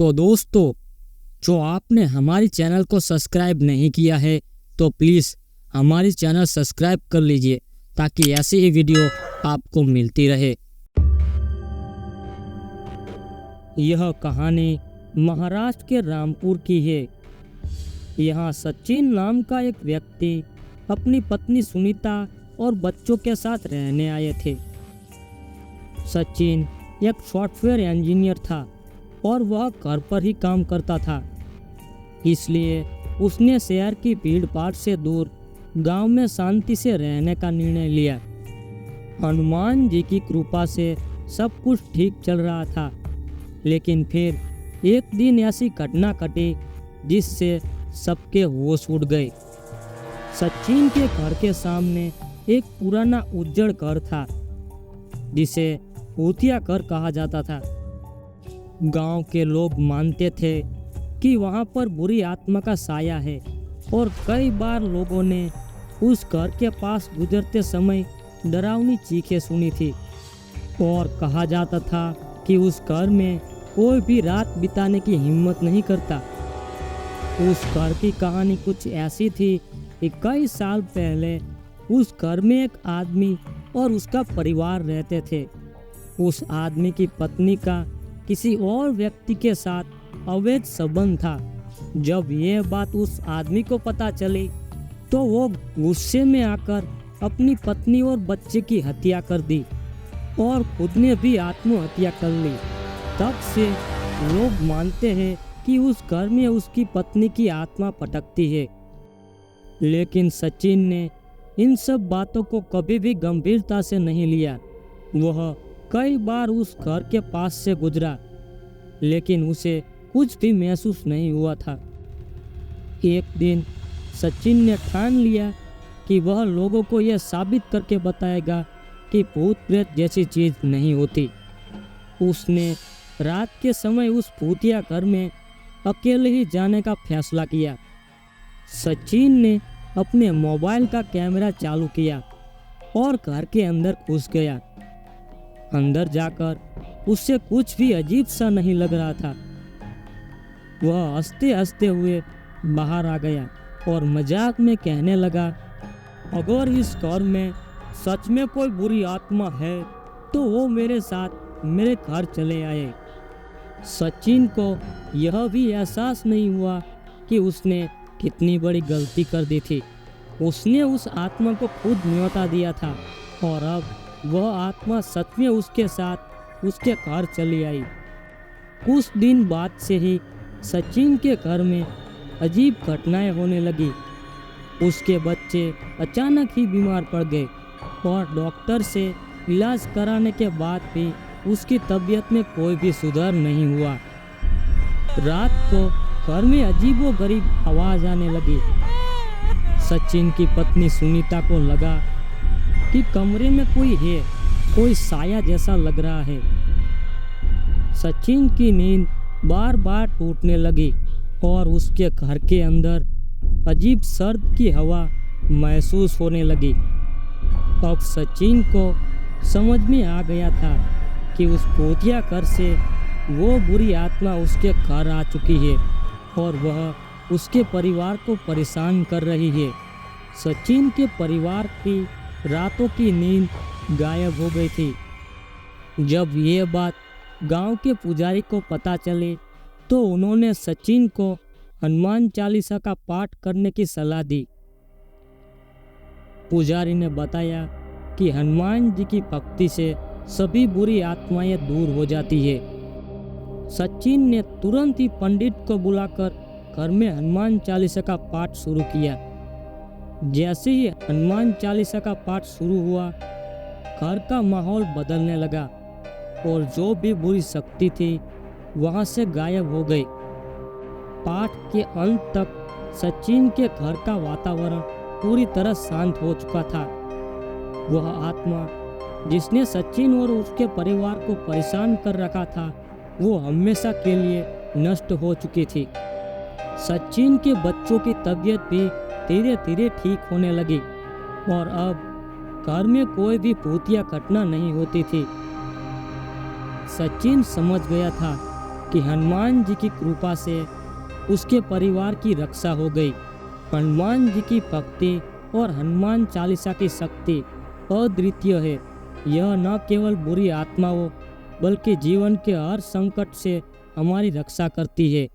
तो दोस्तों, जो आपने हमारी चैनल को सब्सक्राइब नहीं किया है तो प्लीज़ हमारी चैनल सब्सक्राइब कर लीजिए ताकि ऐसी ही वीडियो आपको मिलती रहे। यह कहानी महाराष्ट्र के रामपुर की है। यहाँ सचिन नाम का एक व्यक्ति अपनी पत्नी सुनीता और बच्चों के साथ रहने आए थे। सचिन एक सॉफ्टवेयर इंजीनियर था और वह घर पर ही काम करता था, इसलिए उसने शहर की भीड़ भाड़ से दूर गांव में शांति से रहने का निर्णय लिया। हनुमान जी की कृपा से सब कुछ ठीक चल रहा था, लेकिन फिर एक दिन ऐसी घटना घटी जिससे सबके होश उड़ गए। सचिन के घर के सामने एक पुराना उज्जड़ घर था जिसे भूतिया घर कहा जाता था। गांव के लोग मानते थे कि वहां पर बुरी आत्मा का साया है और कई बार लोगों ने उस घर के पास गुजरते समय डरावनी चीखें सुनी थी और कहा जाता था कि उस घर में कोई भी रात बिताने की हिम्मत नहीं करता। उस घर की कहानी कुछ ऐसी थी कि कई साल पहले उस घर में एक आदमी और उसका परिवार रहते थे। उस आदमी की पत्नी का किसी और व्यक्ति के साथ अवैध संबंध था। जब यह बात उस आदमी को पता चली तो वो गुस्से में आकर अपनी पत्नी और बच्चे की हत्या कर दी और खुद ने भी आत्महत्या कर ली। तब से लोग मानते हैं कि उस घर में उसकी पत्नी की आत्मा भटकती है। लेकिन सचिन ने इन सब बातों को कभी भी गंभीरता से नहीं लिया। वह कई बार उस घर के पास से गुजरा, लेकिन उसे कुछ भी महसूस नहीं हुआ था। एक दिन सचिन ने ठान लिया कि वह लोगों को यह साबित करके बताएगा कि भूत प्रेत जैसी चीज नहीं होती। उसने रात के समय उस भूतिया घर में अकेले ही जाने का फैसला किया। सचिन ने अपने मोबाइल का कैमरा चालू किया और घर के अंदर घुस गया। अंदर जाकर उससे कुछ भी अजीब सा नहीं लग रहा था। वह हंसते हंसते हुए बाहर आ गया और मजाक में कहने लगा, अगर इस घर में सच में कोई बुरी आत्मा है तो वो मेरे साथ मेरे घर चले आए। सचिन को यह भी एहसास नहीं हुआ कि उसने कितनी बड़ी गलती कर दी थी। उसने उस आत्मा को खुद न्योता दिया था और अब वह आत्मा सच में उसके साथ उसके घर चली आई। कुछ दिन बाद से ही सचिन के घर में अजीब घटनाएं होने लगी। उसके बच्चे अचानक ही बीमार पड़ गए और डॉक्टर से इलाज कराने के बाद भी उसकी तबीयत में कोई भी सुधार नहीं हुआ। रात को घर में अजीबोगरीब आवाज आने लगी। सचिन की पत्नी सुनीता को लगा कि कमरे में कोई है, कोई साया जैसा लग रहा है। सचिन की नींद बार बार टूटने लगी और उसके घर के अंदर अजीब सर्द की हवा महसूस होने लगी। अब सचिन को समझ में आ गया था कि उस भूतिया घर से वो बुरी आत्मा उसके घर आ चुकी है और वह उसके परिवार को परेशान कर रही है। सचिन के परिवार की रातों की नींद गायब हो गई थी। जब ये बात गांव के पुजारी को पता चली तो उन्होंने सचिन को हनुमान चालीसा का पाठ करने की सलाह दी। पुजारी ने बताया कि हनुमान जी की भक्ति से सभी बुरी आत्माएं दूर हो जाती है। सचिन ने तुरंत ही पंडित को बुलाकर घर में हनुमान चालीसा का पाठ शुरू किया। जैसे ही हनुमान चालीसा का पाठ शुरू हुआ, घर का माहौल बदलने लगा और जो भी बुरी शक्ति थी वहां से गायब हो गई। पाठ के अंत तक सचिन के घर का वातावरण पूरी तरह शांत हो चुका था। वह आत्मा जिसने सचिन और उसके परिवार को परेशान कर रखा था, वो हमेशा के लिए नष्ट हो चुकी थी। सचिन के बच्चों की तबीयत भी धीरे धीरे ठीक होने लगी और अब घर में कोई भी भूतिया घटना नहीं होती थी। सचिन समझ गया था कि हनुमान जी की कृपा से उसके परिवार की रक्षा हो गई। हनुमान जी की भक्ति और हनुमान चालीसा की शक्ति अद्वितीय है। यह न केवल बुरी आत्माओं बल्कि जीवन के हर संकट से हमारी रक्षा करती है।